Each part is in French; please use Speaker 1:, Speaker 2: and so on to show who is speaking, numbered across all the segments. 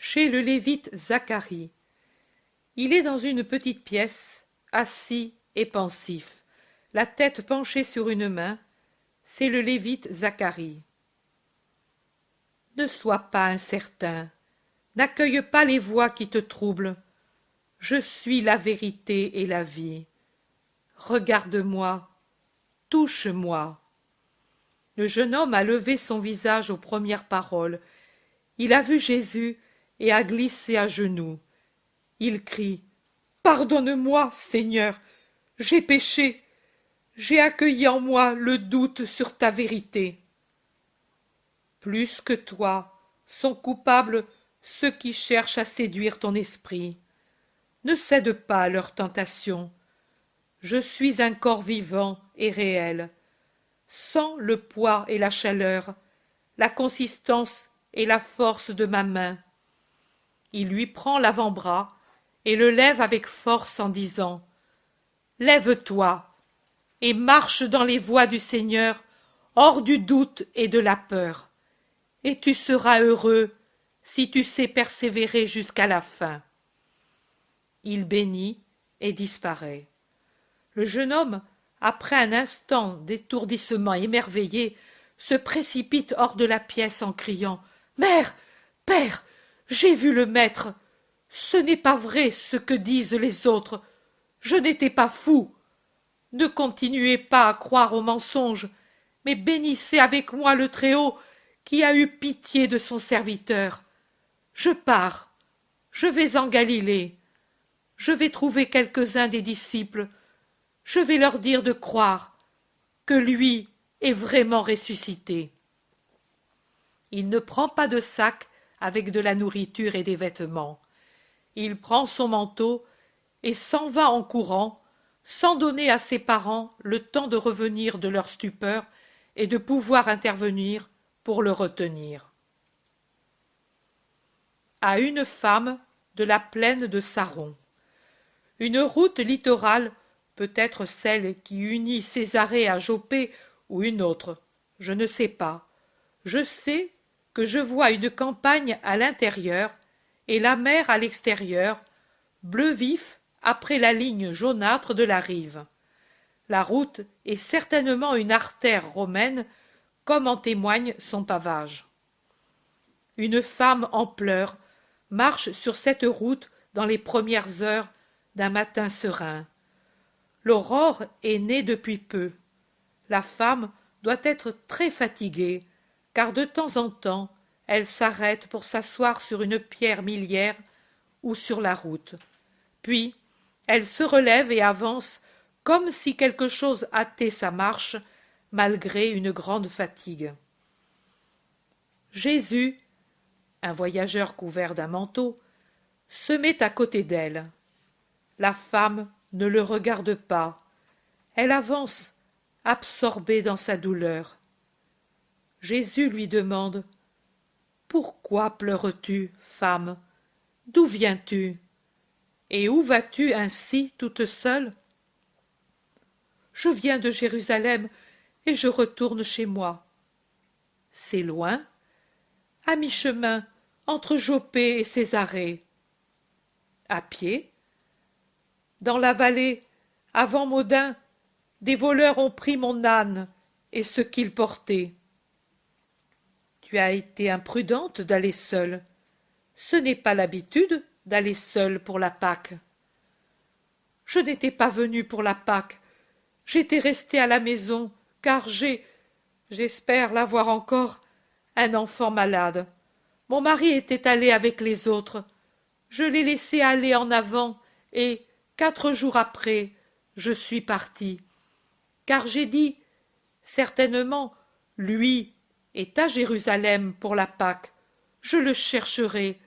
Speaker 1: chez le lévite Zacharie. Il est dans une petite pièce, assis et pensif, la tête penchée sur une main. C'est le lévite Zacharie. Ne sois pas incertain, n'accueille pas les voix qui te troublent. Je suis la vérité et la vie. Regarde-moi, touche-moi. Le jeune homme a levé son visage aux premières paroles. Il a vu Jésus et a glissé à genoux. Il crie: Pardonne-moi, Seigneur, j'ai péché, j'ai accueilli en moi le doute sur ta vérité. Plus que toi sont coupables ceux qui cherchent à séduire ton esprit. Ne cède pas à leur tentation. Je suis un corps vivant et réel. Sens le poids et la chaleur, la consistance et la force de ma main. Il lui prend l'avant-bras et le lève avec force en disant: Lève-toi et marche dans les voies du Seigneur, hors du doute et de la peur, et tu seras heureux si tu sais persévérer jusqu'à la fin. Il bénit et disparaît. Le jeune homme, après un instant d'étourdissement émerveillé, se précipite hors de la pièce en criant: Mère, père, j'ai vu le maître. Ce n'est pas vrai ce que disent les autres. Je n'étais pas fou. Ne continuez pas à croire aux mensonges, mais bénissez avec moi le Très-Haut qui a eu pitié de son serviteur. Je pars, je vais en Galilée. Je vais trouver quelques-uns des disciples. Je vais leur dire de croire que lui est vraiment ressuscité. Il ne prend pas de sac avec de la nourriture et des vêtements. Il prend son manteau et s'en va en courant, sans donner à ses parents le temps de revenir de leur stupeur et de pouvoir intervenir pour le retenir. À une femme de la plaine de Saron. Une route littorale, peut-être celle qui unit Césarée à Joppé ou une autre, je ne sais pas. Je sais que je vois une campagne à l'intérieur et la mer à l'extérieur, bleu vif après la ligne jaunâtre de la rive. La route est certainement une artère romaine, comme en témoigne son pavage. Une femme en pleurs marche sur cette route dans les premières heures d'un matin serein. L'aurore est née depuis peu. La femme doit être très fatiguée, car de temps en temps elle s'arrête pour s'asseoir sur une pierre miliaire ou sur la route. Puis elle se relève et avance comme si quelque chose hâtait sa marche, malgré une grande fatigue. Jésus, un voyageur couvert d'un manteau, se met à côté d'elle. La femme ne le regarde pas. Elle avance, absorbée dans sa douleur. Jésus lui demande: Pourquoi pleures-tu, femme? D'où viens-tu? Et où vas-tu ainsi toute seule? Je viens de Jérusalem et je retourne chez moi. C'est loin? À mi-chemin entre Joppé et Césarée. À pied? Dans la vallée, avant Modin, des voleurs ont pris mon âne et ce qu'il portait. Tu as été imprudente d'aller seule. Ce n'est pas l'habitude d'aller seule pour la Pâque. Je n'étais pas venue pour la Pâque. J'étais restée à la maison, car j'espère l'avoir encore, un enfant malade. Mon mari était allé avec les autres. Je l'ai laissé aller en avant et, 4 jours après, je suis partie. Car j'ai dit, certainement, lui est à Jérusalem pour la Pâque. Je le chercherai.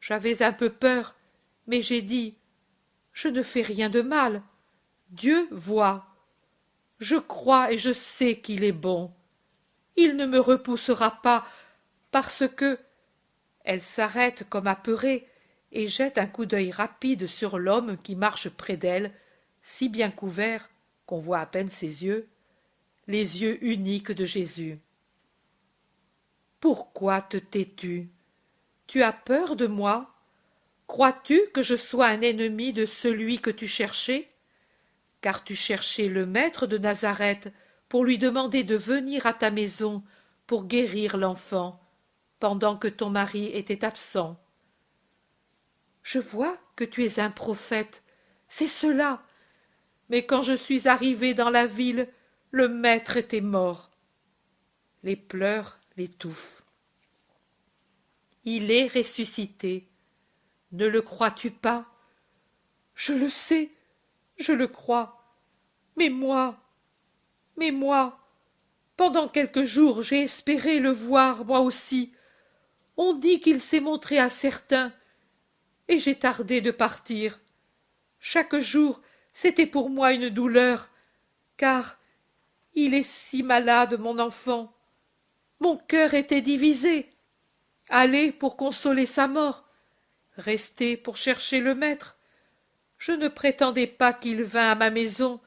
Speaker 1: J'avais un peu peur, mais j'ai dit, je ne fais rien de mal. Dieu voit. Je crois et je sais qu'il est bon. Il ne me repoussera pas, parce que... Elle s'arrête comme apeurée et jette un coup d'œil rapide sur l'homme qui marche près d'elle, si bien couvert qu'on voit à peine ses yeux, les yeux uniques de Jésus. Pourquoi te tais-tu? Tu as peur de moi? Crois-tu que je sois un ennemi de celui que tu cherchais? Car tu cherchais le maître de Nazareth pour lui demander de venir à ta maison pour guérir l'enfant, pendant que ton mari était absent. Je vois que tu es un prophète, c'est cela. Mais quand je suis arrivé dans la ville, le maître était mort. Les pleurs l'étouffent. Il est ressuscité. Ne le crois-tu pas? Je le sais, je le crois. Mais moi, pendant quelques jours j'ai espéré le voir moi aussi. On dit qu'il s'est montré à certains, et j'ai tardé de partir. Chaque jour, c'était pour moi une douleur, car il est si malade, mon enfant. Mon cœur était divisé. Aller pour consoler sa mort, rester pour chercher le maître. Je ne prétendais pas qu'il vînt à ma maison,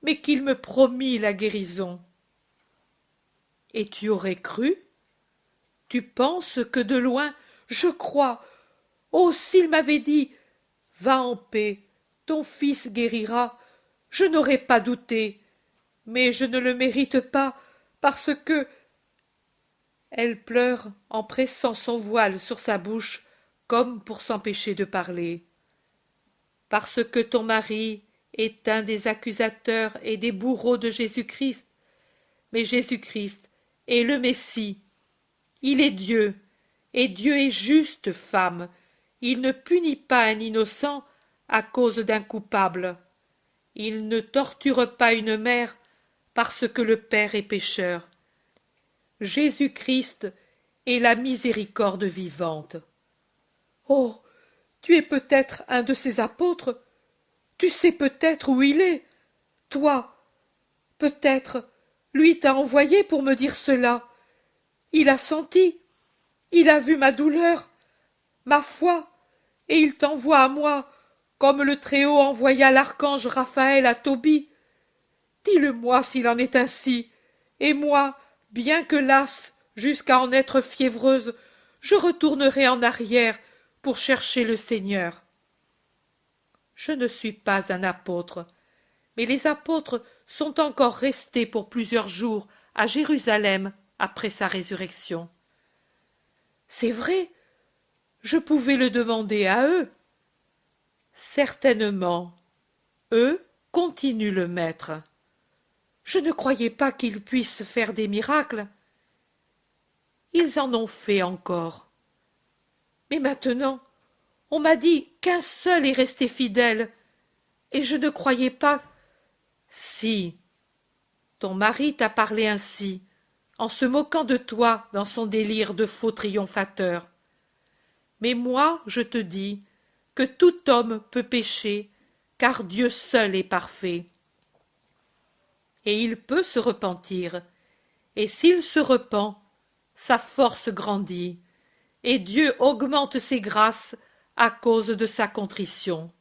Speaker 1: mais qu'il me promit la guérison. Et tu aurais cru? Tu penses que de loin, je crois. Oh, s'il m'avait dit, va en paix, ton fils guérira, je n'aurais pas douté. Mais je ne le mérite pas, parce que... Elle pleure en pressant son voile sur sa bouche, comme pour s'empêcher de parler. Parce que ton mari est un des accusateurs et des bourreaux de Jésus-Christ. Mais Jésus-Christ est le Messie. Il est Dieu, et Dieu est juste, femme. Il ne punit pas un innocent à cause d'un coupable. Il ne torture pas une mère parce que le père est pécheur. Jésus-Christ est la miséricorde vivante. Oh, tu es peut-être un de ses apôtres. Tu sais peut-être où il est. Toi, peut-être, lui t'a envoyé pour me dire cela. Il a senti, il a vu ma douleur, ma foi, et il t'envoie à moi, comme le Très-Haut envoya l'archange Raphaël à Tobie. Dis-le-moi s'il en est ainsi, et moi, bien que lasse jusqu'à en être fiévreuse, je retournerai en arrière pour chercher le Seigneur. Je ne suis pas un apôtre, mais les apôtres sont encore restés pour plusieurs jours à Jérusalem après sa résurrection. C'est vrai, je pouvais le demander à eux. Certainement, eux continuent le Maître. Je ne croyais pas qu'ils puissent faire des miracles. Ils en ont fait encore. Mais maintenant, on m'a dit qu'un seul est resté fidèle, et je ne croyais pas. Si, ton mari t'a parlé ainsi, en se moquant de toi dans son délire de faux triomphateur. Mais moi, je te dis que tout homme peut pécher, car Dieu seul est parfait. Et il peut se repentir, et s'il se repent, sa force grandit, et Dieu augmente ses grâces à cause de sa contrition.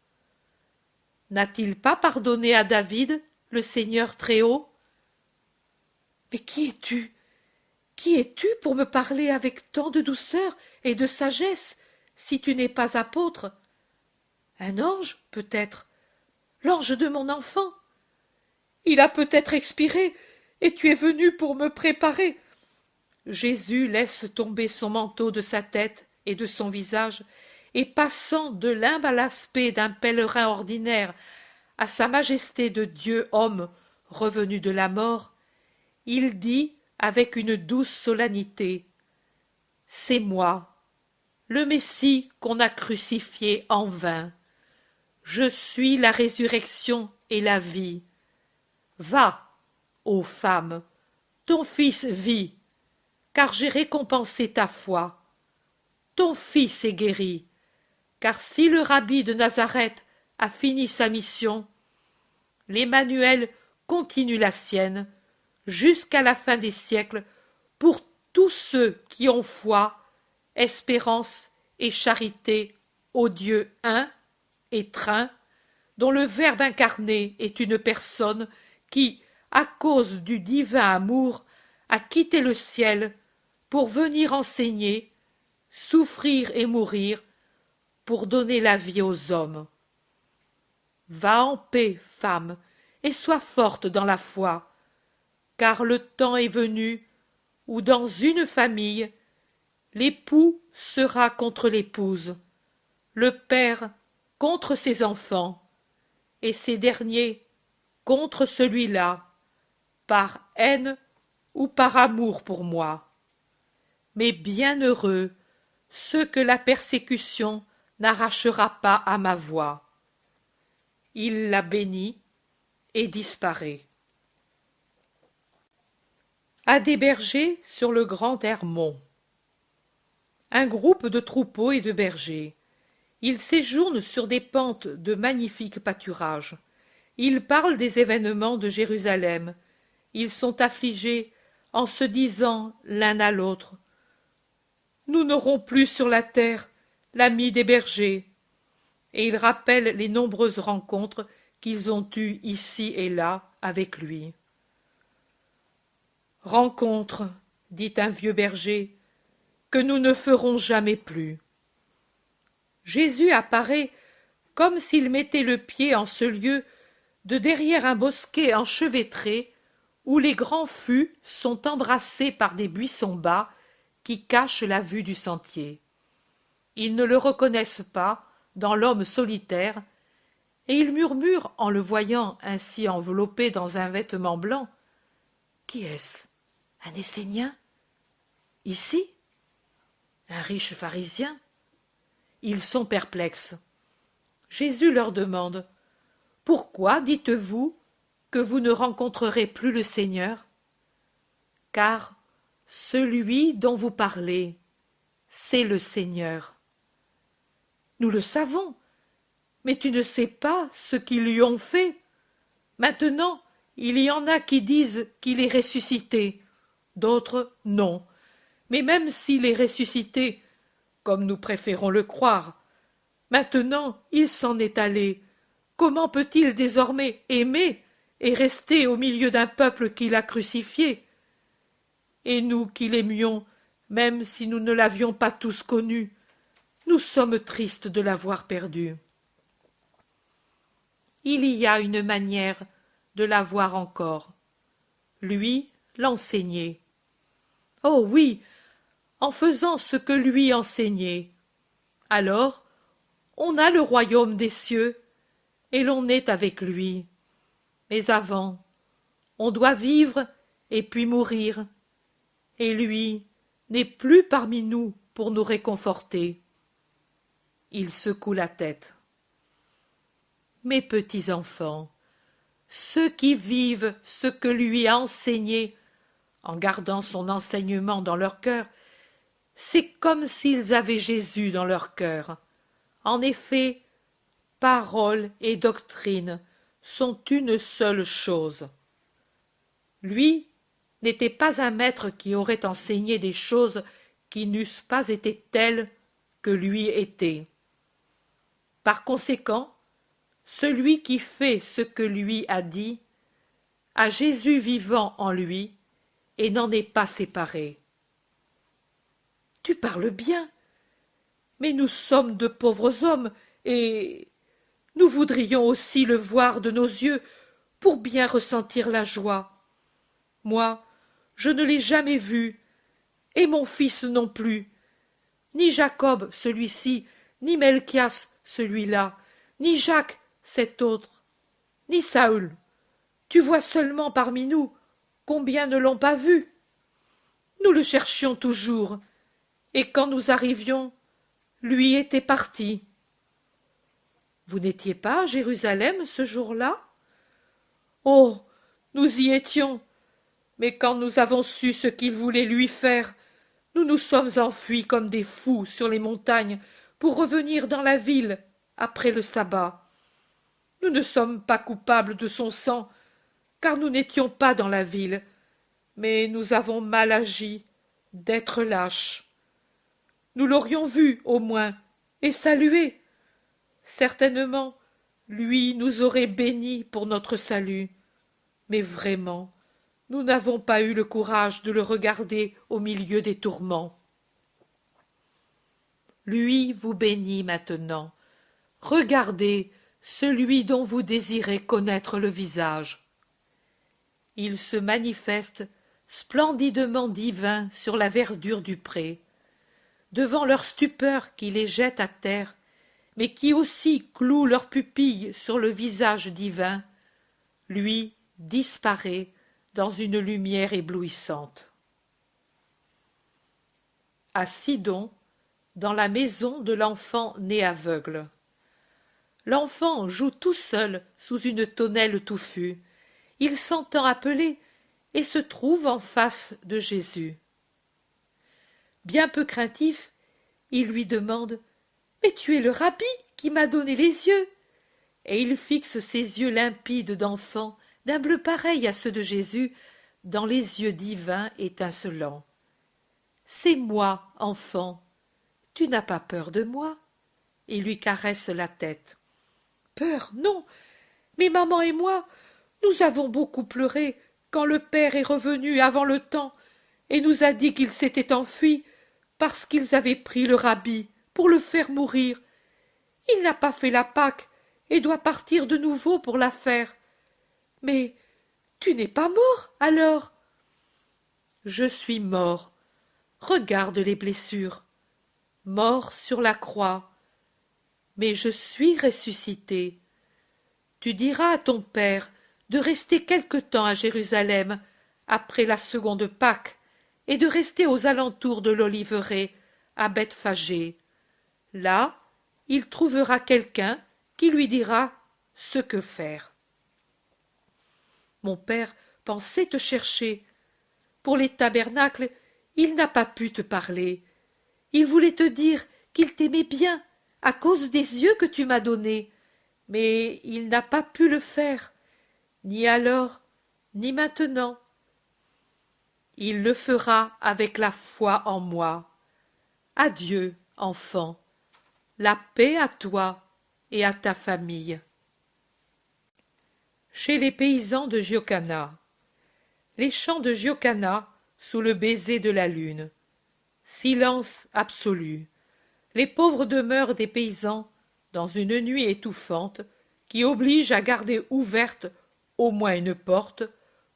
Speaker 1: N'a-t-il pas pardonné à David, le Seigneur Très-Haut? Mais qui es-tu? Qui es-tu pour me parler avec tant de douceur et de sagesse, si tu n'es pas apôtre? Un ange, peut-être, l'ange de mon enfant. Il a peut-être expiré, et tu es venu pour me préparer. Jésus laisse tomber son manteau de sa tête et de son visage, et passant de l'humble aspect d'un pèlerin ordinaire à sa majesté de Dieu homme revenu de la mort, il dit avec une douce solennité: c'est moi, le Messie qu'on a crucifié en vain. Je suis la résurrection et la vie. Va, ô femme, ton fils vit, car j'ai récompensé ta foi. Ton fils est guéri, car si le rabbi de Nazareth a fini sa mission, l'Emmanuel continue la sienne jusqu'à la fin des siècles pour tous ceux qui ont foi, espérance et charité au Dieu un et trin, dont le Verbe incarné est une personne qui, à cause du divin amour, a quitté le ciel pour venir enseigner, souffrir et mourir pour donner la vie aux hommes. Va en paix, femme, et sois forte dans la foi, car le temps est venu où dans une famille l'époux sera contre l'épouse, le père contre ses enfants, et ces derniers contre celui-là, par haine ou par amour pour moi. Mais bienheureux ceux que la persécution n'arrachera pas à ma voix. Il la bénit et disparaît. À des bergers sur le grand Hermont. Un groupe de troupeaux et de bergers. Ils séjournent sur des pentes de magnifiques pâturages. Ils parlent des événements de Jérusalem. Ils sont affligés en se disant l'un à l'autre: nous n'aurons plus sur la terre l'ami des bergers. Et ils rappellent les nombreuses rencontres qu'ils ont eues ici et là avec lui. Rencontre, dit un vieux berger, que nous ne ferons jamais plus. Jésus apparaît comme s'il mettait le pied en ce lieu de derrière un bosquet enchevêtré où les grands fûts sont embrassés par des buissons bas qui cachent la vue du sentier. Ils ne le reconnaissent pas dans l'homme solitaire, et ils murmurent en le voyant ainsi enveloppé dans un vêtement blanc: qui est-ce? Un Essénien? Ici? Un riche pharisien? Ils sont perplexes. Jésus leur demande: pourquoi dites-vous que vous ne rencontrerez plus le Seigneur? Car celui dont vous parlez, c'est le Seigneur. Nous le savons, mais tu ne sais pas ce qu'ils lui ont fait. Maintenant, il y en a qui disent qu'il est ressuscité, d'autres non. Mais même s'il est ressuscité, comme nous préférons le croire, maintenant il s'en est allé. Comment peut-il désormais aimer et rester au milieu d'un peuple qui l'a crucifié? Et nous qui l'aimions, même si nous ne l'avions pas tous connu, nous sommes tristes de l'avoir perdu. Il y a une manière de l'avoir encore. Lui l'enseigner. Oh oui, en faisant ce que lui enseignait. Alors, on a le royaume des cieux, et l'on est avec lui. Mais avant, on doit vivre et puis mourir, et lui n'est plus parmi nous pour nous réconforter. Il secoue la tête. Mes petits enfants, ceux qui vivent ce que lui a enseigné, en gardant son enseignement dans leur cœur, c'est comme s'ils avaient Jésus dans leur cœur. En effet, parole et doctrine sont une seule chose. Lui n'était pas un maître qui aurait enseigné des choses qui n'eussent pas été telles que lui était. Par conséquent, celui qui fait ce que lui a dit a Jésus vivant en lui et n'en est pas séparé. Tu parles bien, mais nous sommes de pauvres hommes et nous voudrions aussi le voir de nos yeux pour bien ressentir la joie. Moi, je ne l'ai jamais vu, et mon fils non plus, ni Jacob celui-ci, ni Melchias celui-là, ni Jacques cet autre, ni Saül. Tu vois seulement parmi nous combien ne l'ont pas vu. Nous le cherchions toujours, et quand nous arrivions, lui était parti. Vous n'étiez pas à Jérusalem ce jour-là? Oh, nous y étions, mais quand nous avons su ce qu'il voulait lui faire, nous nous sommes enfuis comme des fous sur les montagnes pour revenir dans la ville après le sabbat. Nous ne sommes pas coupables de son sang, car nous n'étions pas dans la ville, mais nous avons mal agi d'être lâches. Nous l'aurions vu, au moins, et salué. Certainement, lui nous aurait bénis pour notre salut. Mais vraiment, nous n'avons pas eu le courage de le regarder au milieu des tourments. lui vous bénit maintenant. Regardez celui dont vous désirez connaître le visage. Il se manifeste splendidement divin sur la verdure du pré. Devant leur stupeur qui les jette à terre, mais qui aussi cloue leurs pupilles sur le visage divin, lui disparaît dans une lumière éblouissante. À Sidon, dans la maison de l'enfant né aveugle. L'enfant joue tout seul sous une tonnelle touffue. Il s'entend appeler et se trouve en face de Jésus. Bien peu craintif, il lui demande « Mais tu es le rabbi qui m'a donné les yeux !» Et il fixe ses yeux limpides d'enfant, d'un bleu pareil à ceux de Jésus, dans les yeux divins étincelants. « C'est moi, enfant. Tu n'as pas peur de moi ?» Il lui caresse la tête. « Peur, non, mais maman et moi, nous avons beaucoup pleuré quand le père est revenu avant le temps et nous a dit qu'il s'était enfui parce qu'ils avaient pris le rabbi pour le faire mourir. Il n'a pas fait la Pâque et doit partir de nouveau pour la faire. Mais tu n'es pas mort, alors ? Je suis mort. Regarde les blessures. Mort sur la croix. Mais je suis ressuscité. Tu diras à ton père de rester quelque temps à Jérusalem après la seconde Pâque et de rester aux alentours de l'Oliveraie, à Bethphagée. Là, il trouvera quelqu'un qui lui dira ce que faire. Mon père pensait te chercher. Pour les tabernacles, il n'a pas pu te parler. Il voulait te dire qu'il t'aimait bien à cause des yeux que tu m'as donnés, mais il n'a pas pu le faire, ni alors, ni maintenant. Il le fera avec la foi en moi. Adieu, enfant. La paix à toi et à ta famille. Chez les paysans de Giocana. Les chants de Giocana sous le baiser de la lune. Silence absolu. Les pauvres demeures des paysans dans une nuit étouffante qui oblige à garder ouverte au moins une porte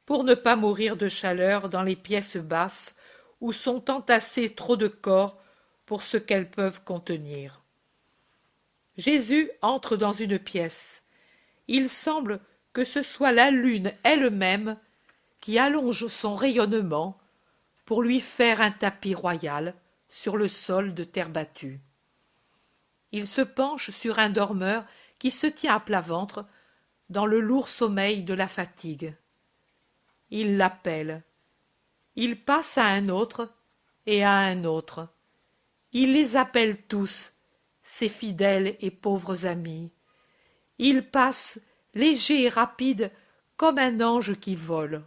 Speaker 1: pour ne pas mourir de chaleur dans les pièces basses où sont entassés trop de corps pour ce qu'elles peuvent contenir. Jésus entre dans une pièce. Il semble que ce soit la lune elle-même qui allonge son rayonnement pour lui faire un tapis royal sur le sol de terre battue. Il se penche sur un dormeur qui se tient à plat ventre dans le lourd sommeil de la fatigue. Il l'appelle. Il passe à un autre et à un autre. Il les appelle tous, ses fidèles et pauvres amis. Il passe, léger et rapide, comme un ange qui vole.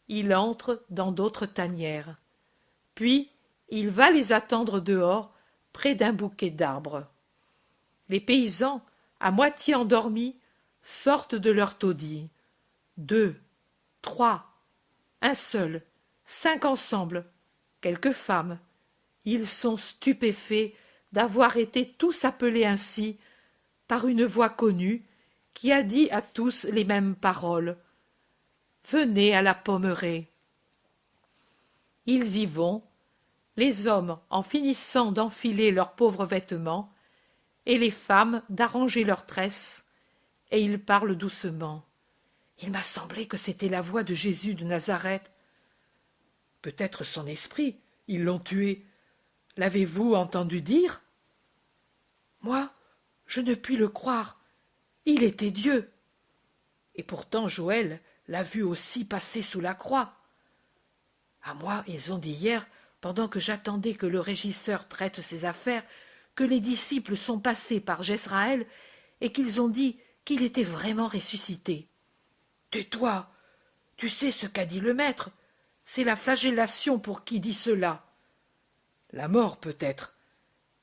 Speaker 1: Il entre dans d'autres tanières. Puis il va les attendre dehors, près d'un bouquet d'arbres. Les paysans, à moitié endormis, sortent de leur taudis. 2, 3, un seul, 5 ensemble, quelques femmes. Ils sont stupéfaits d'avoir été tous appelés ainsi par une voix connue qui a dit à tous les mêmes paroles. Venez à la Pommeraie. Ils y vont, les hommes en finissant d'enfiler leurs pauvres vêtements, et les femmes d'arranger leurs tresses, et ils parlent doucement. Il m'a semblé que c'était la voix de Jésus de Nazareth. Peut-être son esprit, ils l'ont tué. L'avez-vous entendu dire? Moi, je ne puis le croire. Il était Dieu. Et pourtant Joël l'a vu aussi passer sous la croix. À moi, ils ont dit hier, pendant que j'attendais que le régisseur traite ses affaires, que les disciples sont passés par Jesraël et qu'ils ont dit qu'il était vraiment ressuscité. Tais-toi, tu sais ce qu'a dit le maître, c'est la flagellation pour qui dit cela. La mort peut-être,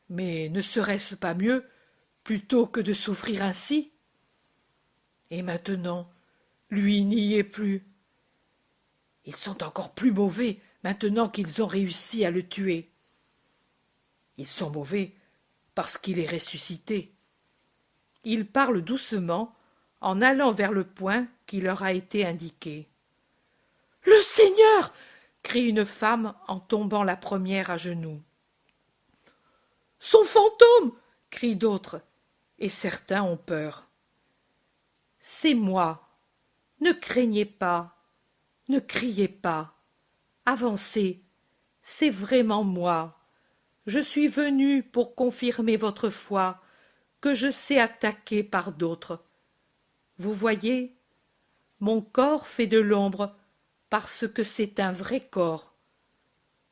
Speaker 1: mais ne serait-ce pas mieux, plutôt que de souffrir ainsi? Et maintenant, lui n'y est plus. Ils sont encore plus mauvais maintenant qu'ils ont réussi à le tuer. Ils sont mauvais parce qu'il est ressuscité. Il parle doucement, en allant vers le point qui leur a été indiqué. « Le Seigneur !» crie une femme en tombant la première à genoux. « Son fantôme !» crient d'autres, et certains ont peur. « C'est moi. Ne craignez pas, ne criez pas. Avancez, c'est vraiment moi. Je suis venu pour confirmer votre foi, que je sais attaquer par d'autres. Vous voyez, mon corps fait de l'ombre parce que c'est un vrai corps.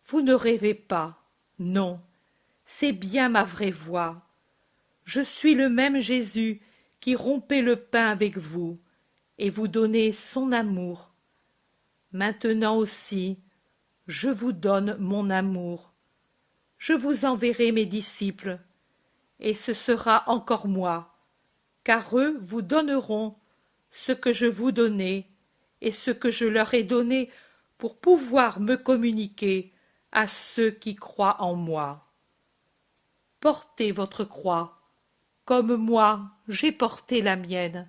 Speaker 1: Vous ne rêvez pas, non, c'est bien ma vraie voix. Je suis le même Jésus qui rompait le pain avec vous et vous donnait son amour. Maintenant aussi, je vous donne mon amour. Je vous enverrai mes disciples, et ce sera encore moi, car eux vous donneront ce que je vous donnais et ce que je leur ai donné pour pouvoir me communiquer à ceux qui croient en moi. Portez votre croix, comme moi j'ai porté la mienne.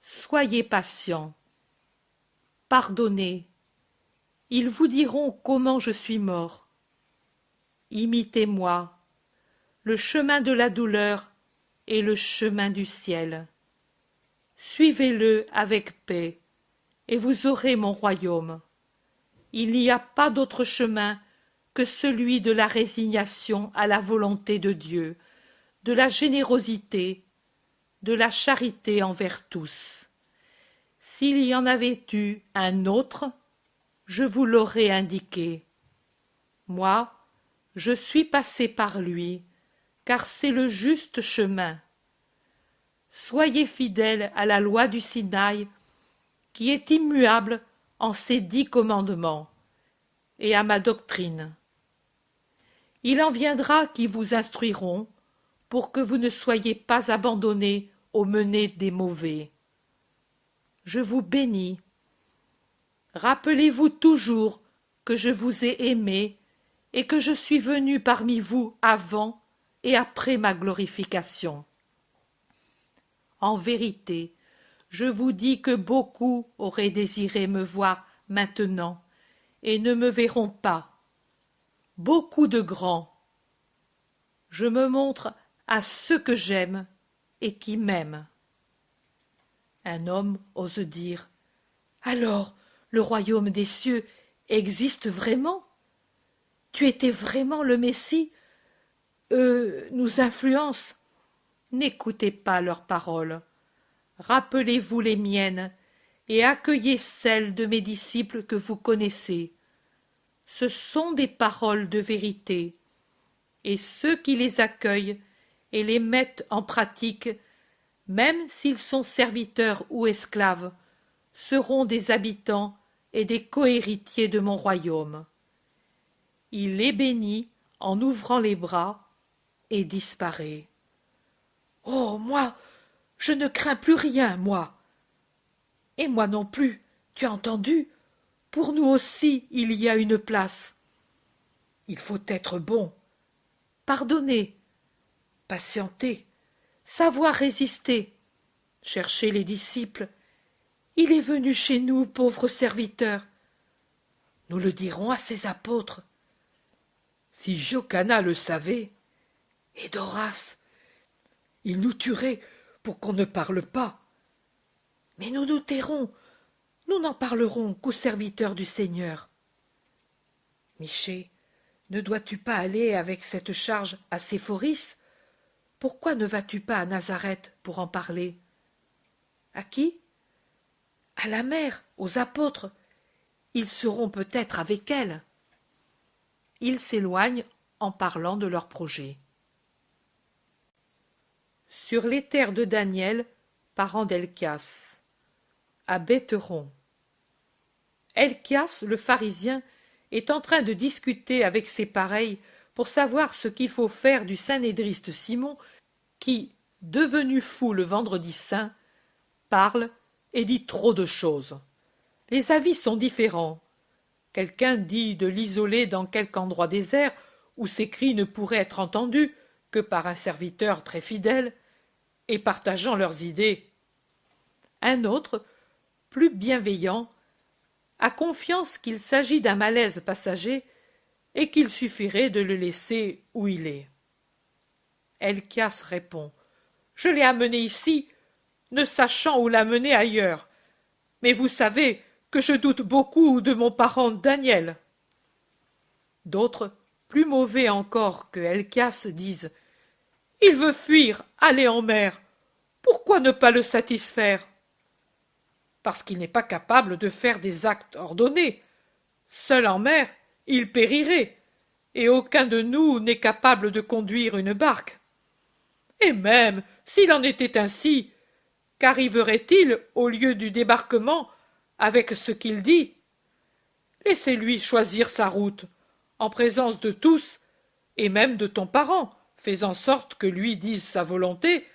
Speaker 1: Soyez patients. Pardonnez. Ils vous diront comment je suis mort. Imitez-moi. Le chemin de la douleur est le chemin du ciel. Suivez-le avec paix, et vous aurez mon royaume. Il n'y a pas d'autre chemin que celui de la résignation à la volonté de Dieu, de la générosité, de la charité envers tous. S'il y en avait eu un autre, je vous l'aurais indiqué. Moi, je suis passé par lui, car c'est le juste chemin. Soyez fidèles à la loi du Sinaï, qui est immuable en ses 10 commandements, et à ma doctrine. Il en viendra qui vous instruiront, pour que vous ne soyez pas abandonnés aux menées des mauvais. Je vous bénis. Rappelez-vous toujours que je vous ai aimé et que je suis venu parmi vous avant et après ma glorification. En vérité, je vous dis que beaucoup auraient désiré me voir maintenant et ne me verront pas. Beaucoup de grands. Je me montre à ceux que j'aime et qui m'aiment. Un homme ose dire « Alors, le royaume des cieux existe vraiment? Tu étais vraiment le Messie? Nous influence. N'écoutez pas leurs paroles. Rappelez-vous les miennes et accueillez celles de mes disciples que vous connaissez. Ce sont des paroles de vérité, et ceux qui les accueillent et les mettent en pratique, même s'ils sont serviteurs ou esclaves, seront des habitants et des cohéritiers de mon royaume. Il les bénit en ouvrant les bras et disparaît. Oh, moi, je ne crains plus rien, moi. Et moi non plus, tu as entendu? Pour nous aussi, il y a une place. Il faut être bon, pardonner, patienter, savoir résister, chercher les disciples. Il est venu chez nous, pauvres serviteurs. Nous le dirons à ses apôtres. Si Jocanna le savait, et Doras, il nous tuerait pour qu'on ne parle pas. Mais nous nous tairons, nous n'en parlerons qu'aux serviteurs du Seigneur. Michée, ne dois-tu pas aller avec cette charge à Séphoris? Pourquoi ne vas-tu pas à Nazareth pour en parler? À qui? À la mère, aux apôtres. Ils seront peut-être avec elle. Ils s'éloignent en parlant de leur projet. Sur les terres de Daniel, parent d'Helkias, à Bétheron. Helkias, le pharisien, est en train de discuter avec ses pareils pour savoir ce qu'il faut faire du synédriste Simon qui, devenu fou le vendredi saint, parle et dit trop de choses. Les avis sont différents. Quelqu'un dit de l'isoler dans quelque endroit désert où ses cris ne pourraient être entendus, que par un serviteur très fidèle et partageant leurs idées. Un autre, plus bienveillant, a confiance qu'il s'agit d'un malaise passager et qu'il suffirait de le laisser où il est. Helkias répond: « Je l'ai amené ici, ne sachant où l'amener ailleurs, mais vous savez que je doute beaucoup de mon parent Daniel. » D'autres, plus mauvais encore que Helkias, disent: « Il veut fuir, aller en mer. Pourquoi ne pas le satisfaire? » Parce qu'il n'est pas capable de faire des actes ordonnés. Seul en mer, il périrait, et aucun de nous n'est capable de conduire une barque. Et même s'il en était ainsi, qu'arriverait-il au lieu du débarquement avec ce qu'il dit? Laissez-lui choisir sa route, en présence de tous, et même de ton parent, fais en sorte que lui dise sa volonté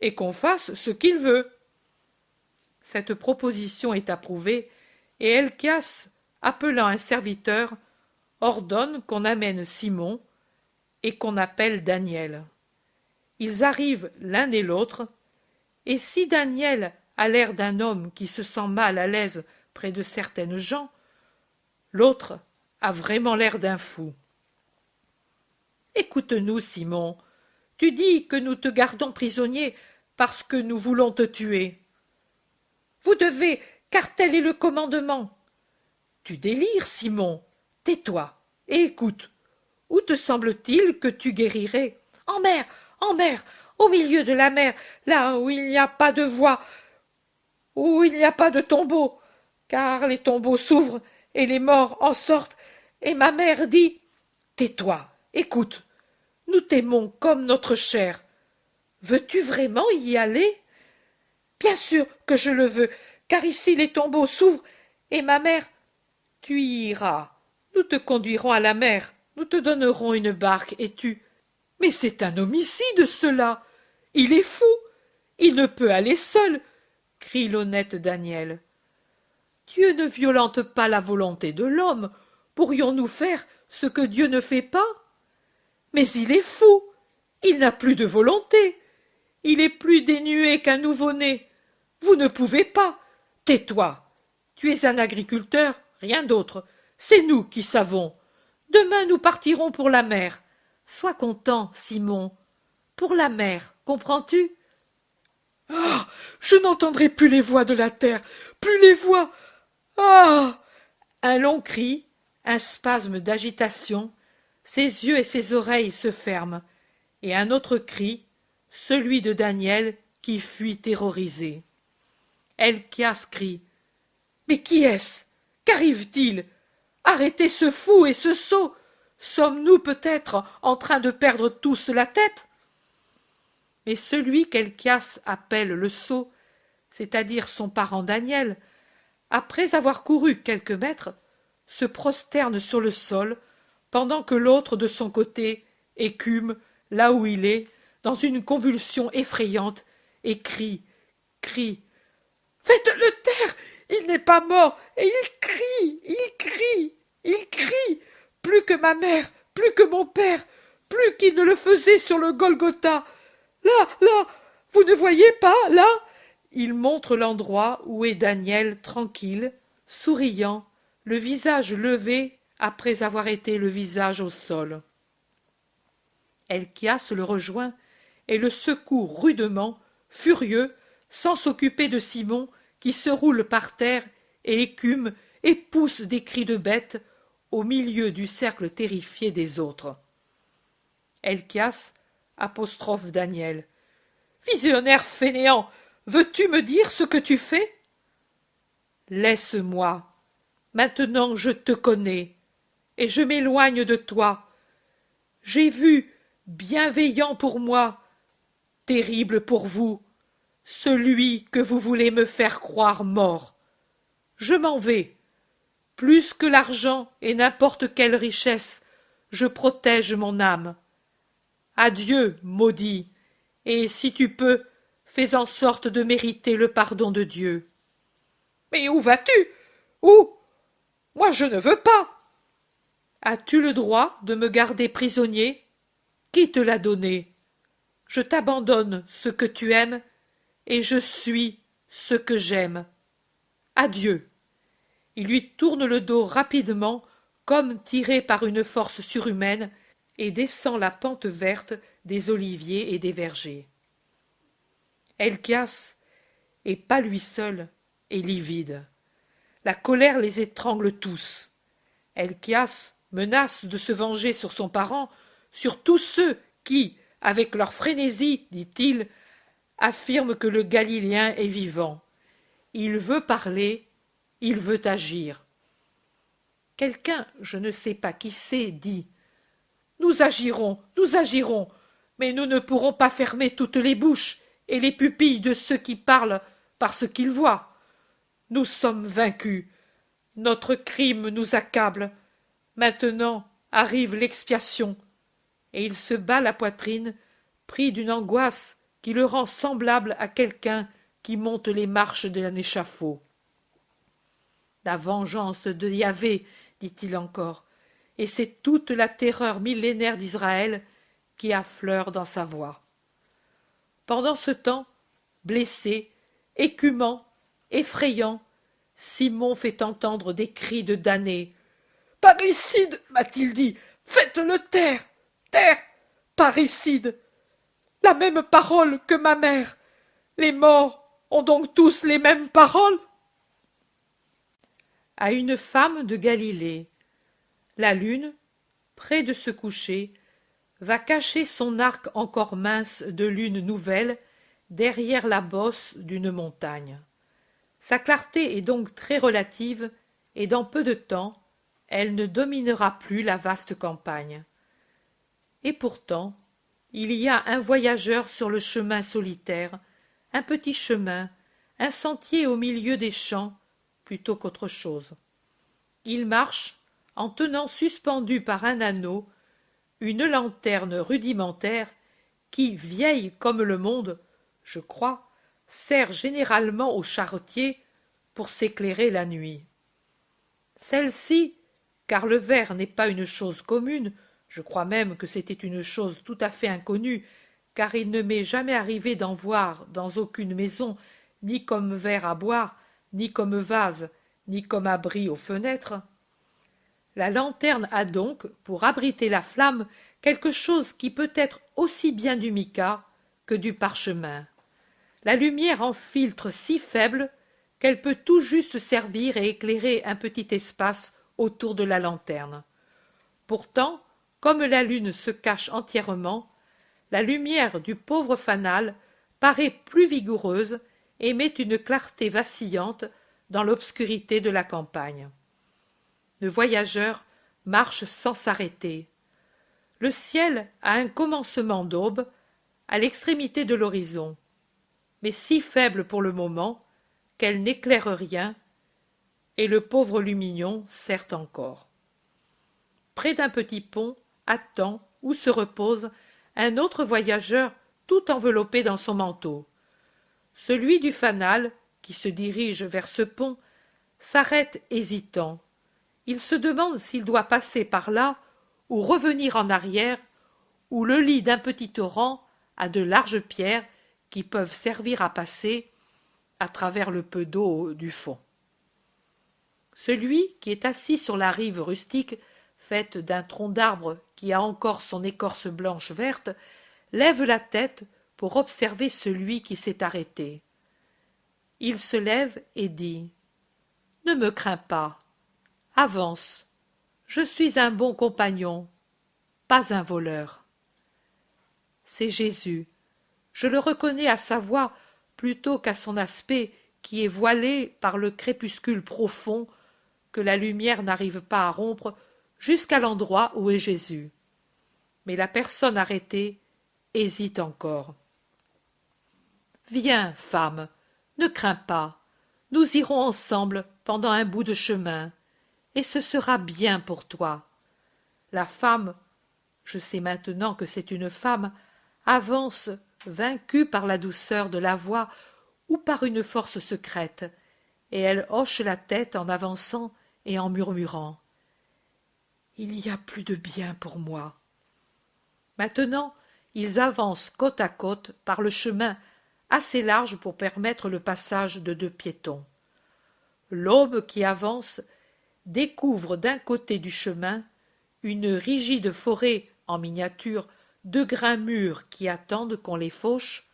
Speaker 1: et qu'on fasse ce qu'il veut. Cette proposition est approuvée, et Helkias, appelant un serviteur, ordonne qu'on amène Simon et qu'on appelle Daniel. Ils arrivent l'un et l'autre, et si Daniel a l'air d'un homme qui se sent mal à l'aise près de certaines gens, l'autre a vraiment l'air d'un fou. « Écoute-nous, Simon, tu dis que nous te gardons prisonnier parce que nous voulons te tuer. Vous devez, car tel est le commandement. Tu délires, Simon, tais-toi et écoute. Où te semble-t-il que tu guérirais? En mer, au milieu de la mer, là où il n'y a pas de voie, où il n'y a pas de tombeau, car les tombeaux s'ouvrent et les morts en sortent, et ma mère dit: tais-toi, écoute, nous t'aimons comme notre chair. Veux-tu vraiment y aller? Bien sûr que je le veux, car ici les tombeaux s'ouvrent, et ma mère... Tu y iras, nous te conduirons à la mer, nous te donnerons une barque, et tu... Mais c'est un homicide, cela! Il est fou! Il ne peut aller seul! Crie l'honnête Daniel. Dieu ne violente pas la volonté de l'homme. Pourrions-nous faire ce que Dieu ne fait pas? Mais il est fou! Il n'a plus de volonté! Il est plus dénué qu'un nouveau-né! Vous ne pouvez pas! Tais-toi! Tu es un agriculteur, rien d'autre. C'est nous qui savons. Demain nous partirons pour la mer. Sois content, Simon. Pour la mer, comprends-tu? Ah! Je n'entendrai plus les voix de la terre, plus les voix. Ah! Un long cri, un spasme d'agitation, ses yeux et ses oreilles se ferment, et un autre cri, celui de Daniel qui fuit terrorisé. Helkias crie: « Mais qui est-ce? Qu'arrive-t-il? Arrêtez ce fou et ce sot! Sommes-nous peut-être en train de perdre tous la tête? » Mais celui qu'Helkias appelle le sot, c'est-à-dire son parent Daniel, après avoir couru quelques mètres, se prosterne sur le sol, pendant que l'autre de son côté écume là où il est, dans une convulsion effrayante, et crie: « Faites-le taire! Il n'est pas mort, et il crie, plus que ma mère, plus que mon père, plus qu'il ne le faisait sur le Golgotha. Là, vous ne voyez pas, là? » Il montre l'endroit où est Daniel tranquille, souriant, le visage levé après avoir été le visage au sol. Helkias le rejoint et le secoue rudement, furieux, sans s'occuper de Simon qui se roule par terre et écume et pousse des cris de bête au milieu du cercle terrifié des autres. Helkias apostrophe Daniel. « Visionnaire fainéant, veux-tu me dire ce que tu fais? » « Laisse-moi. Maintenant je te connais, et je m'éloigne de toi. J'ai vu, bienveillant pour moi, terrible pour vous, celui que vous voulez me faire croire mort. Je m'en vais. Plus que l'argent et n'importe quelle richesse, je protège mon âme. Adieu, maudit, et si tu peux, fais en sorte de mériter le pardon de Dieu. »« Mais où vas-tu? Où? Moi je ne veux pas. »« As-tu le droit de me garder prisonnier? Qui te l'a donné? je t'abandonne ce que tu aimes, et je suis ce que j'aime. Adieu. Il lui tourne le dos rapidement, comme tiré par une force surhumaine, et descend la pente verte des oliviers et des vergers. Helcias, et pas lui seul, est livide. La colère les étrangle tous. Helcias menace de se venger sur son parent, sur tous ceux qui, avec leur frénésie, dit-il, affirment que le Galiléen est vivant. Il veut parler, il veut agir. Quelqu'un, je ne sais pas qui c'est, dit « nous agirons, mais nous ne pourrons pas fermer toutes les bouches et les pupilles de ceux qui parlent par ce qu'ils voient. Nous sommes vaincus. Notre crime nous accable. Maintenant arrive l'expiation. » Et il se bat la poitrine, pris d'une angoisse qui le rend semblable à quelqu'un qui monte les marches d'un échafaud. « La vengeance de Yahvé, dit-il encore, et c'est toute la terreur millénaire d'Israël qui affleure dans sa voix. » Pendant ce temps, blessé, écumant, effrayant, Simon fait entendre des cris de damné. « Parricide, m'a-t-il dit, faites-le taire, taire, parricide. La même parole que ma mère. Les morts ont donc tous les mêmes paroles. » À une femme de Galilée. La lune, près de se coucher, va cacher son arc encore mince de lune nouvelle derrière la bosse d'une montagne. Sa clarté est donc très relative, et dans peu de temps, elle ne dominera plus la vaste campagne. Et pourtant, il y a un voyageur sur le chemin solitaire, un petit chemin, un sentier au milieu des champs, plutôt qu'autre chose. Il marche, en tenant suspendu par un anneau une lanterne rudimentaire qui, vieille comme le monde, je crois, sert généralement aux charretiers pour s'éclairer la nuit. Celle-ci, car le verre n'est pas une chose commune, je crois même que c'était une chose tout à fait inconnue, car il ne m'est jamais arrivé d'en voir dans aucune maison, ni comme verre à boire, ni comme vase, ni comme abri aux fenêtres. La lanterne a donc, pour abriter la flamme, quelque chose qui peut être aussi bien du mica que du parchemin. La lumière en filtre si faible qu'elle peut tout juste servir et éclairer un petit espace autour de la lanterne. Pourtant, comme la lune se cache entièrement, la lumière du pauvre fanal paraît plus vigoureuse et met une clarté vacillante dans l'obscurité de la campagne. Le voyageur marche sans s'arrêter. Le ciel a un commencement d'aube à l'extrémité de l'horizon, mais si faible pour le moment qu'elle n'éclaire rien, et le pauvre lumignon sert encore. Près d'un petit pont attend ou se repose un autre voyageur tout enveloppé dans son manteau. Celui du fanal, qui se dirige vers ce pont, s'arrête hésitant. Il se demande s'il doit passer par là ou revenir en arrière, où le lit d'un petit torrent a de larges pierres qui peuvent servir à passer à travers le peu d'eau du fond. Celui qui est assis sur la rive rustique, faite d'un tronc d'arbre qui a encore son écorce blanche verte, lève la tête pour observer celui qui s'est arrêté. Il se lève et dit « Ne me crains pas, avance, je suis un bon compagnon, pas un voleur. » C'est Jésus. Je le reconnais à sa voix plutôt qu'à son aspect qui est voilé par le crépuscule profond que la lumière n'arrive pas à rompre jusqu'à l'endroit où est Jésus. Mais la personne arrêtée hésite encore. « Viens, femme, ne crains pas, nous irons ensemble pendant un bout de chemin, et ce sera bien pour toi. » La femme, je sais maintenant que c'est une femme, avance vaincue par la douceur de la voix ou par une force secrète, et elle hoche la tête en avançant et en murmurant « Il y a plus de bien pour moi. » Maintenant, Ils avancent côte à côte par le chemin assez large pour permettre le passage de deux piétons. L'aube qui avance découvre d'un côté du chemin une rigide forêt en miniature de grains mûrs qui attendent qu'on les fauche.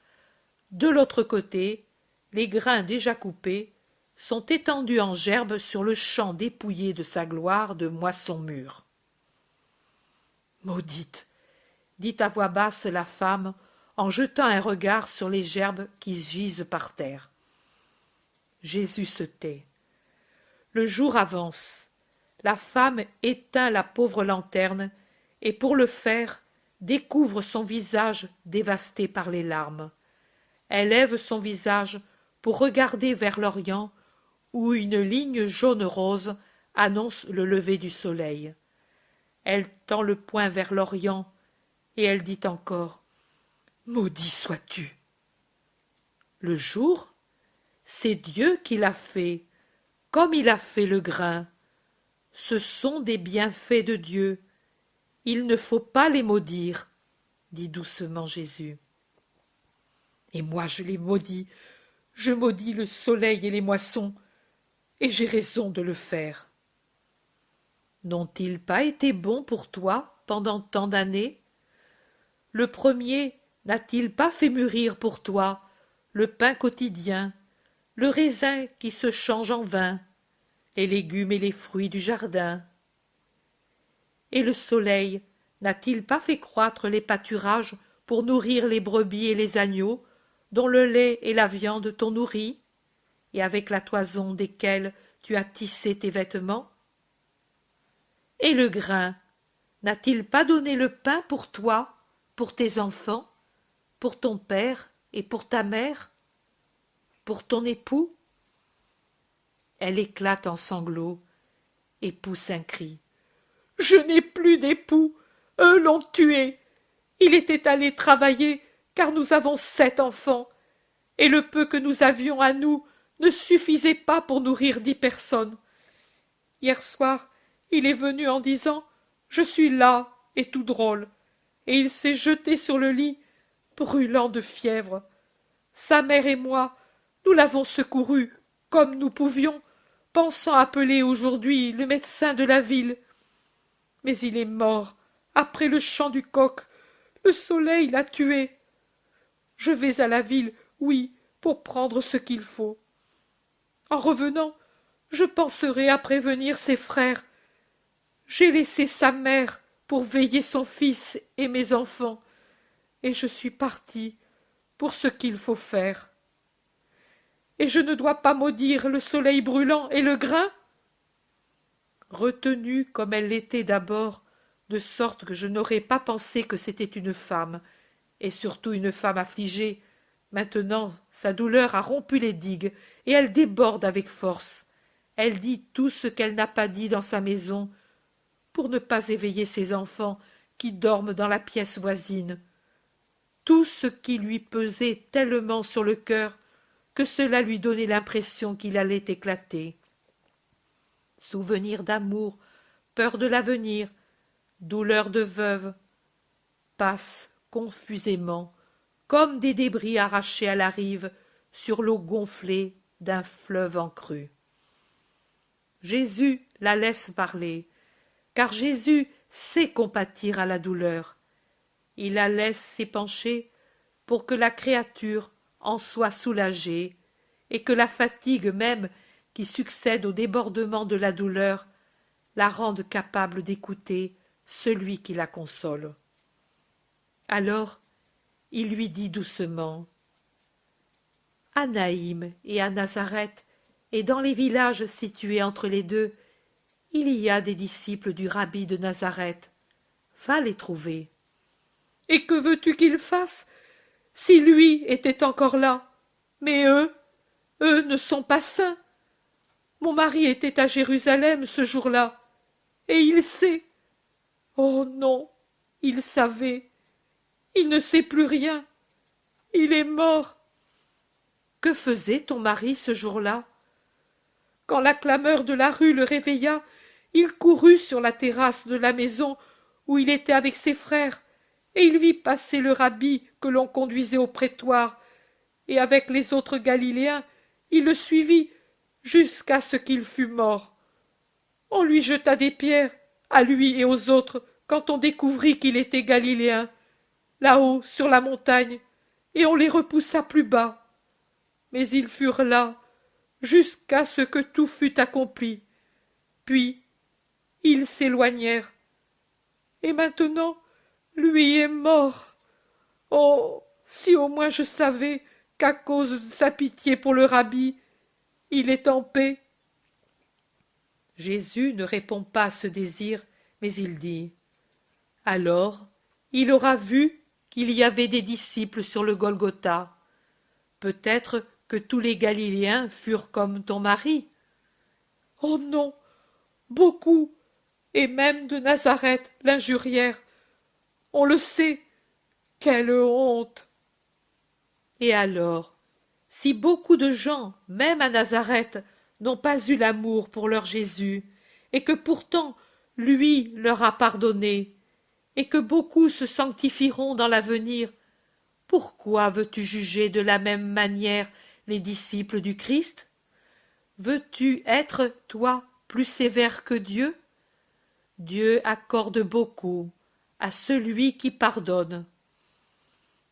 Speaker 1: De l'autre côté, les grains déjà coupés sont étendus en gerbes sur le champ dépouillé de sa gloire de moissons mûres. Maudite, dit à voix basse la femme en jetant un regard sur les gerbes qui gisent par terre. Jésus se tait. Le jour avance. La femme éteint la pauvre lanterne et pour le faire découvre son visage dévasté par les larmes. Elle lève son visage pour regarder vers l'Orient où une ligne jaune-rose annonce le lever du soleil. Elle tend le poing vers l'Orient et elle dit encore « Maudit sois-tu !» Le jour, c'est Dieu qui l'a fait, comme il a fait le grain. Ce sont des bienfaits de Dieu. Il ne faut pas les maudire, dit doucement Jésus. Et moi je les maudis, je maudis le soleil et les moissons, et j'ai raison de le faire. N'ont-ils pas été bons pour toi pendant tant d'années? Le premier n'a-t-il pas fait mûrir pour toi le pain quotidien, le raisin qui se change en vin, les légumes et les fruits du jardin? Et le soleil n'a-t-il pas fait croître les pâturages pour nourrir les brebis et les agneaux, dont le lait et la viande t'ont nourri, et avec la toison desquels tu as tissé tes vêtements? Et le grain n'a-t-il pas donné le pain pour toi, pour tes enfants, pour ton père et pour ta mère, pour ton époux? Elle éclate en sanglots et pousse un cri. Je n'ai plus d'époux, eux l'ont tué. Il était allé travailler, car nous avons 7 enfants, et le peu que nous avions à nous ne suffisait pas pour nourrir 10 personnes. Hier soir, il est venu en disant « Je suis là, et tout drôle », et il s'est jeté sur le lit, brûlant de fièvre. Sa mère et moi, nous l'avons secouru, comme nous pouvions, pensant appeler aujourd'hui le médecin de la ville. Mais il est mort, après le chant du coq. Le soleil l'a tué. Je vais à la ville, oui, pour prendre ce qu'il faut. En revenant, je penserai à prévenir ses frères. J'ai laissé sa mère pour veiller son fils et mes enfants, et je suis parti pour ce qu'il faut faire. Et je ne dois pas maudire le soleil brûlant et le grain? Retenue comme elle l'était d'abord, de sorte que je n'aurais pas pensé que c'était une femme, et surtout une femme affligée, maintenant sa douleur a rompu les digues, et elle déborde avec force. Elle dit tout ce qu'elle n'a pas dit dans sa maison, pour ne pas éveiller ses enfants qui dorment dans la pièce voisine. Tout ce qui lui pesait tellement sur le cœur que cela lui donnait l'impression qu'il allait éclater. Souvenir d'amour, peur de l'avenir, douleur de veuve, passent confusément, comme des débris arrachés à la rive sur l'eau gonflée d'un fleuve en crue. Jésus la laisse parler, car Jésus sait compatir à la douleur. Il la laisse s'épancher pour que la créature en soit soulagée, et que la fatigue même qui succède au débordement de la douleur la rende capable d'écouter celui qui la console. Alors il lui dit doucement « À Naïm et à Nazareth, et dans les villages situés entre les deux, il y a des disciples du rabbi de Nazareth. Va les trouver. » « Et que veux-tu qu'ils fassent? Si lui était encore là. Mais eux ne sont pas saints. Mon mari était à Jérusalem ce jour-là, et il sait. Oh non, il savait. Il ne sait plus rien. Il est mort. » « Que faisait ton mari ce jour-là? » Quand la clameur de la rue le réveilla, il courut sur la terrasse de la maison où il était avec ses frères, et il vit passer le rabbi que l'on conduisait au prétoire, et avec les autres Galiléens, il le suivit jusqu'à ce qu'il fût mort. On lui jeta des pierres, à lui et aux autres, quand on découvrit qu'il était Galiléen, là-haut sur la montagne, et on les repoussa plus bas. Mais ils furent là, jusqu'à ce que tout fût accompli. Puis ils s'éloignèrent. Et maintenant, lui est mort. Oh, si au moins je savais qu'à cause de sa pitié pour le rabbi, il est en paix. Jésus ne répond pas à ce désir, mais il dit: alors il aura vu qu'il y avait des disciples sur le Golgotha. Peut-être que tous les Galiléens furent comme ton mari. Oh non, beaucoup, et même de Nazareth l'injurièrent. On le sait. Quelle honte! Et alors, si beaucoup de gens, même à Nazareth, n'ont pas eu l'amour pour leur Jésus, et que pourtant lui leur a pardonné, et que beaucoup se sanctifieront dans l'avenir, pourquoi veux-tu juger de la même manière les disciples du Christ? Veux-tu être, toi, plus sévère que Dieu? Dieu accorde beaucoup à celui qui pardonne.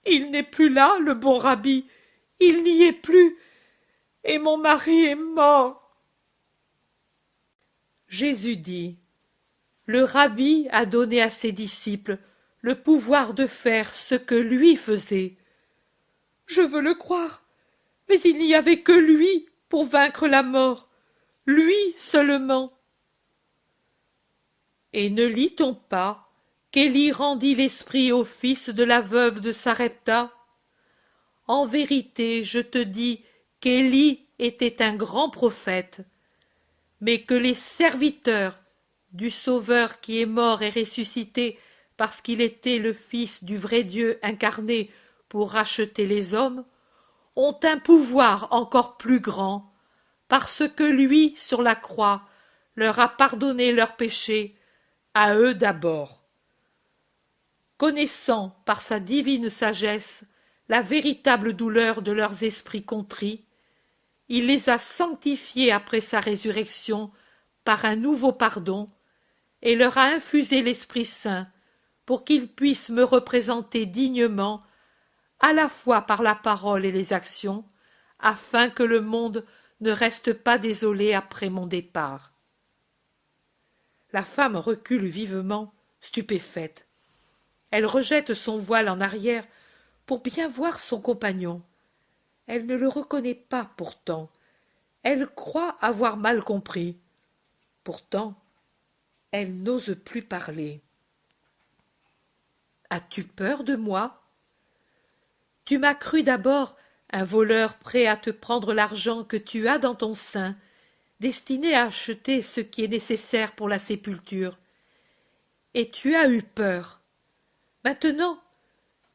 Speaker 1: Il n'est plus là, le bon rabbi, il n'y est plus, et mon mari est mort. Jésus dit: le rabbi a donné à ses disciples le pouvoir de faire ce que lui faisait. Je veux le croire, mais il n'y avait que lui pour vaincre la mort, lui seulement. Et ne lit-on pas qu'Élie rendit l'esprit au fils de la veuve de Sarepta? En vérité, je te dis qu'Élie était un grand prophète, mais que les serviteurs du Sauveur qui est mort et ressuscité parce qu'il était le Fils du vrai Dieu incarné pour racheter les hommes, ont un pouvoir encore plus grand, parce que lui, sur la croix, leur a pardonné leurs péchés, à eux d'abord. Connaissant par sa divine sagesse la véritable douleur de leurs esprits contrits, il les a sanctifiés après sa résurrection par un nouveau pardon, et leur a infusé l'Esprit Saint pour qu'ils puissent me représenter dignement, à la fois par la parole et les actions, afin que le monde ne reste pas désolé après mon départ. La femme recule vivement, stupéfaite. Elle rejette son voile en arrière pour bien voir son compagnon. Elle ne le reconnaît pas pourtant. Elle croit avoir mal compris. Pourtant, elle n'ose plus parler. As-tu peur de moi? Tu m'as cru d'abord un voleur prêt à te prendre l'argent que tu as dans ton sein, destiné à acheter ce qui est nécessaire pour la sépulture. Et tu as eu peur. Maintenant,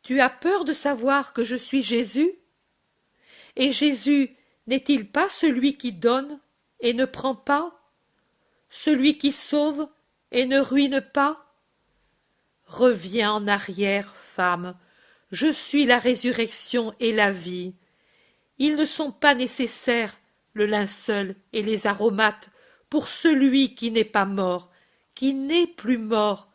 Speaker 1: tu as peur de savoir que je suis Jésus? Et Jésus n'est-il pas celui qui donne et ne prend pas, celui qui sauve et ne ruine pas? Reviens en arrière, femme, je suis la résurrection et la vie. Ils ne sont pas nécessaires, le linceul et les aromates, pour celui qui n'est pas mort, qui n'est plus mort,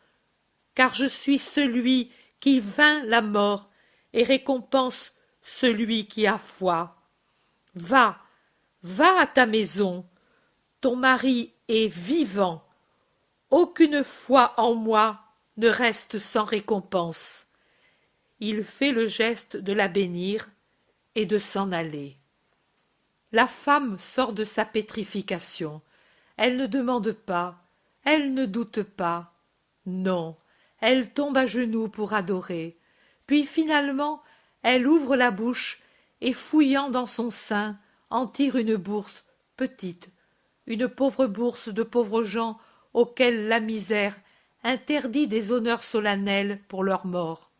Speaker 1: car je suis celui qui vainc la mort et récompense celui qui a foi. Va, va à ta maison, ton mari est vivant. Aucune foi en moi ne reste sans récompense. Il fait le geste de la bénir et de s'en aller. La femme sort de sa pétrification. Elle ne demande pas, elle ne doute pas. Non, elle tombe à genoux pour adorer. Puis finalement, elle ouvre la bouche et fouillant dans son sein, en tire une bourse petite, une pauvre bourse de pauvres gens auxquels la misère interdit des honneurs solennels pour leur mort.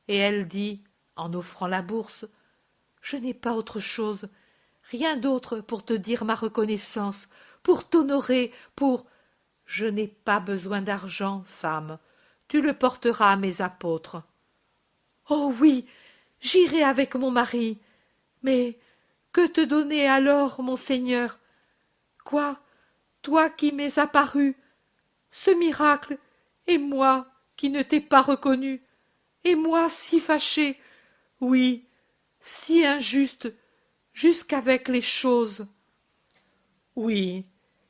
Speaker 1: Et elle dit, en offrant la bourse: je n'ai pas autre chose, rien d'autre pour te dire ma reconnaissance, pour t'honorer, pour... Je n'ai pas besoin d'argent, femme, tu le porteras à mes apôtres. Oh oui, j'irai avec mon mari. Mais que te donner alors, mon Seigneur? Quoi, toi qui m'es apparu, ce miracle, et moi qui ne t'ai pas reconnu, et moi si fâché, oui, si injuste, jusqu'avec les choses. Oui,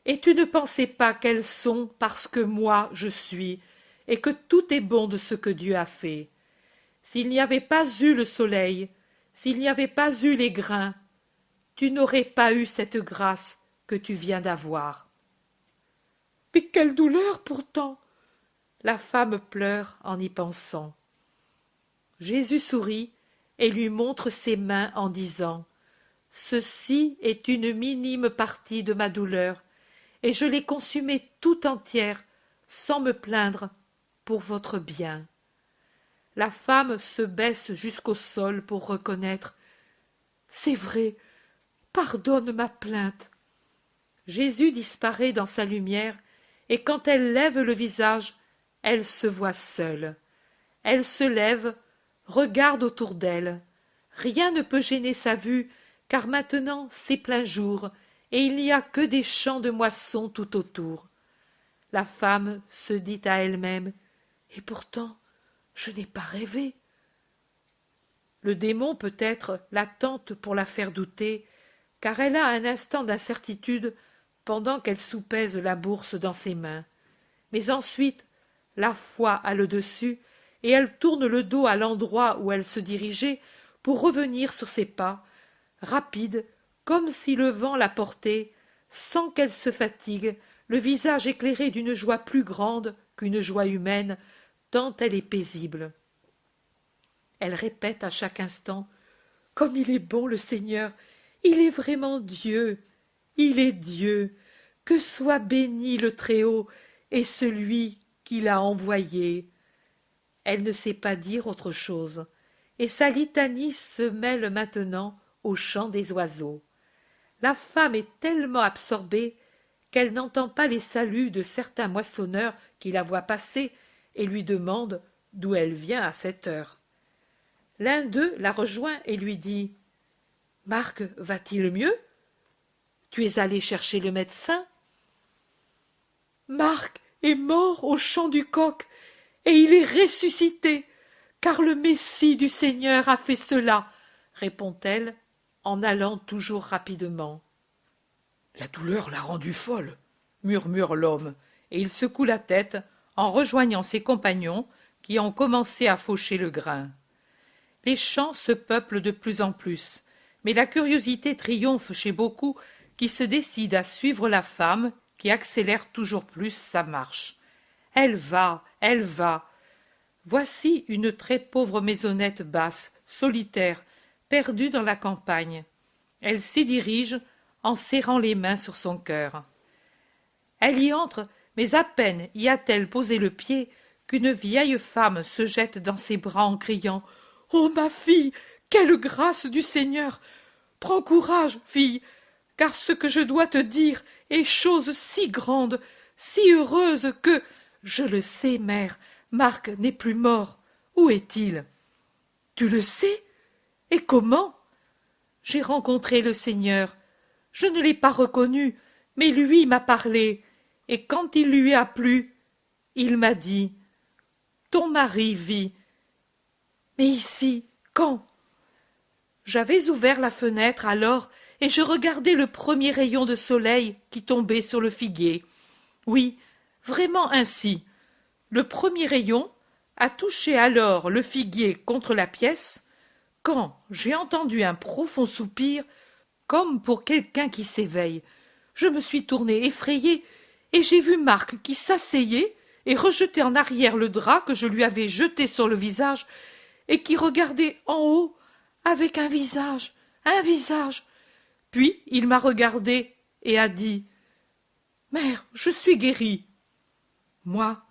Speaker 1: et tu ne pensais pas qu'elles sont parce que moi je suis, et que tout est bon de ce que Dieu a fait. S'il n'y avait pas eu le soleil, s'il n'y avait pas eu les grains, tu n'aurais pas eu cette grâce que tu viens d'avoir. Mais quelle douleur pourtant! La femme pleure en y pensant. Jésus sourit et lui montre ses mains en disant: ceci est une minime partie de ma douleur, et je l'ai consumée tout entière, sans me plaindre, pour votre bien. La femme se baisse jusqu'au sol pour reconnaître: c'est vrai, pardonne ma plainte. Jésus disparaît dans sa lumière, et quand elle lève le visage, elle se voit seule. Elle se lève, regarde autour d'elle. Rien ne peut gêner sa vue, car maintenant c'est plein jour, et il n'y a que des champs de moisson tout autour. La femme se dit à elle-même: et pourtant je n'ai pas rêvé. Le démon peut-être la tente pour la faire douter, car elle a un instant d'incertitude pendant qu'elle soupèse la bourse dans ses mains. Mais ensuite la foi a le dessus, et elle tourne le dos à l'endroit où elle se dirigeait pour revenir sur ses pas, rapide, comme si le vent la portait, sans qu'elle se fatigue, le visage éclairé d'une joie plus grande qu'une joie humaine, tant elle est paisible. Elle répète à chaque instant: comme il est bon le Seigneur, il est vraiment Dieu, il est Dieu, que soit béni le Très-Haut et celui qui l'a envoyé. Elle ne sait pas dire autre chose, et sa litanie se mêle maintenant au chant des oiseaux. La femme est tellement absorbée qu'elle n'entend pas les saluts de certains moissonneurs qui la voient passer et lui demandent d'où elle vient à cette heure. L'un d'eux la rejoint et lui dit: Marc, va-t-il mieux? Tu es allé chercher le médecin? Marc est mort au chant du coq, et il est ressuscité, car le Messie du Seigneur a fait cela, répond-elle, en allant toujours rapidement. La douleur l'a rendue folle, murmure l'homme, et il secoue la tête en rejoignant ses compagnons qui ont commencé à faucher le grain. Les champs se peuplent de plus en plus, mais la curiosité triomphe chez beaucoup qui se décident à suivre la femme qui accélère toujours plus sa marche. Elle va, elle va. Voici une très pauvre maisonnette basse, solitaire, perdue dans la campagne. Elle s'y dirige en serrant les mains sur son cœur. Elle y entre, mais à peine y a-t-elle posé le pied qu'une vieille femme se jette dans ses bras en criant: ô ma fille, quelle grâce du Seigneur! Prends courage, fille, car ce que je dois te dire est chose si grande, si heureuse que, je le sais, mère, Marc n'est plus mort. Où est-il? Tu le sais? Et comment? J'ai rencontré le Seigneur. Je ne l'ai pas reconnu, mais lui m'a parlé, et quand il lui a plu, il m'a dit: ton mari vit. Mais ici, quand? J'avais ouvert la fenêtre alors, et je regardais le premier rayon de soleil qui tombait sur le figuier. Oui, vraiment ainsi. Le premier rayon a touché alors le figuier contre la pièce, quand j'ai entendu un profond soupir, comme pour quelqu'un qui s'éveille. Je me suis tournée effrayée, et j'ai vu Marc qui s'asseyait et rejetait en arrière le drap que je lui avais jeté sur le visage, et qui regardait en haut avec un visage. Puis il m'a regardé et a dit: Mère, je suis guérie. Moi,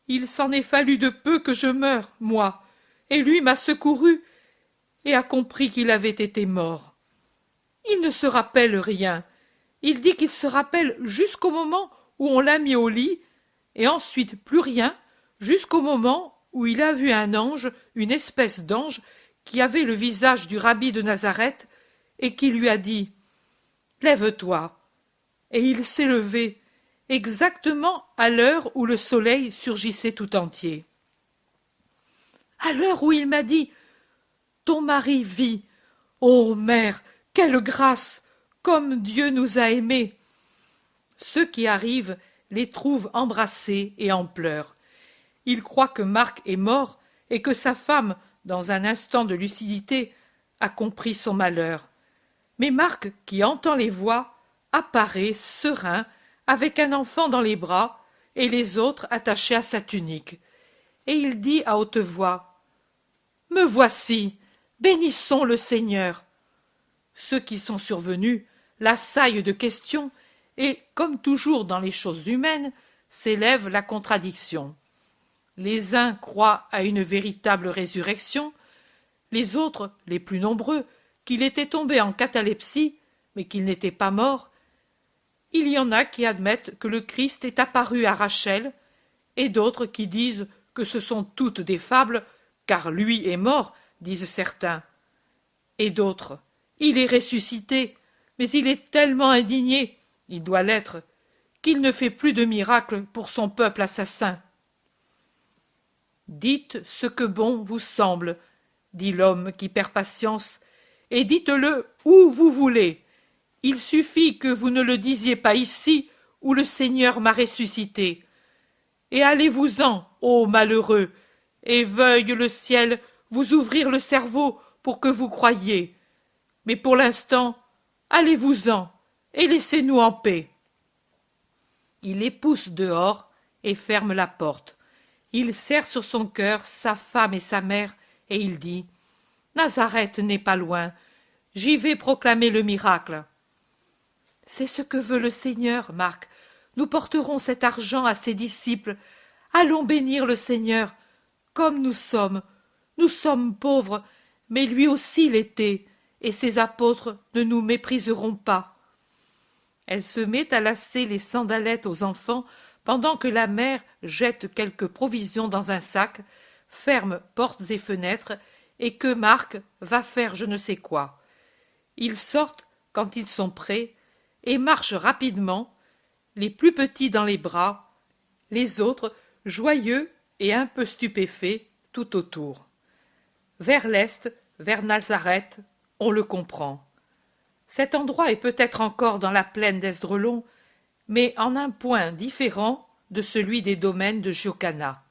Speaker 1: il s'en est fallu de peu que je meure, moi, et lui m'a secouru et a compris qu'il avait été mort. Il ne se rappelle rien. Il dit qu'il se rappelle jusqu'au moment où on l'a mis au lit, et ensuite plus rien, jusqu'au moment où il a vu un ange, une espèce d'ange, qui avait le visage du rabbi de Nazareth, et qui lui a dit « Lève-toi ». Et il s'est levé, exactement à l'heure où le soleil surgissait tout entier. À l'heure où il m'a dit « Ton mari vit ». Ô mère, quelle grâce! Comme Dieu nous a aimés! Ceux qui arrivent les trouvent embrassés et en pleurs. Ils croient que Marc est mort et que sa femme, dans un instant de lucidité, a compris son malheur. Mais Marc, qui entend les voix, apparaît serein, avec un enfant dans les bras et les autres attachés à sa tunique. Et il dit à haute voix « Me voici, bénissons le Seigneur !» Ceux qui sont survenus l'assaillent de questions et, comme toujours dans les choses humaines, s'élève la contradiction. Les uns croient à une véritable résurrection, les autres, les plus nombreux, qu'il était tombé en catalepsie, mais qu'il n'était pas mort. Il y en a qui admettent que le Christ est apparu à Rachel, et d'autres qui disent que ce sont toutes des fables, car lui est mort, disent certains. Et d'autres, il est ressuscité, mais il est tellement indigné, il doit l'être, qu'il ne fait plus de miracles pour son peuple assassin. Dites ce que bon vous semble, dit l'homme qui perd patience, et dites-le où vous voulez. Il suffit que vous ne le disiez pas ici, où le Seigneur m'a ressuscité. Et allez-vous-en, ô malheureux, et veuille le ciel vous ouvrir le cerveau pour que vous croyiez. Mais pour l'instant, allez-vous-en, et laissez-nous en paix. Il les pousse dehors et ferme la porte. Il serre sur son cœur sa femme et sa mère, et il dit « Nazareth n'est pas loin, j'y vais proclamer le miracle. » C'est ce que veut le Seigneur, Marc. Nous porterons cet argent à ses disciples. Allons bénir le Seigneur. Comme nous sommes pauvres, mais lui aussi l'était, et ses apôtres ne nous mépriseront pas. Elle se met à lasser les sandalettes aux enfants pendant que la mère jette quelques provisions dans un sac, ferme portes et fenêtres, et que Marc va faire je ne sais quoi. Ils sortent quand ils sont prêts et marchent rapidement, les plus petits dans les bras, les autres joyeux et un peu stupéfaits tout autour. Vers l'est, vers Nazareth, on le comprend. Cet endroit est peut-être encore dans la plaine d'Esdraelon, mais en un point différent de celui des domaines de Giocana.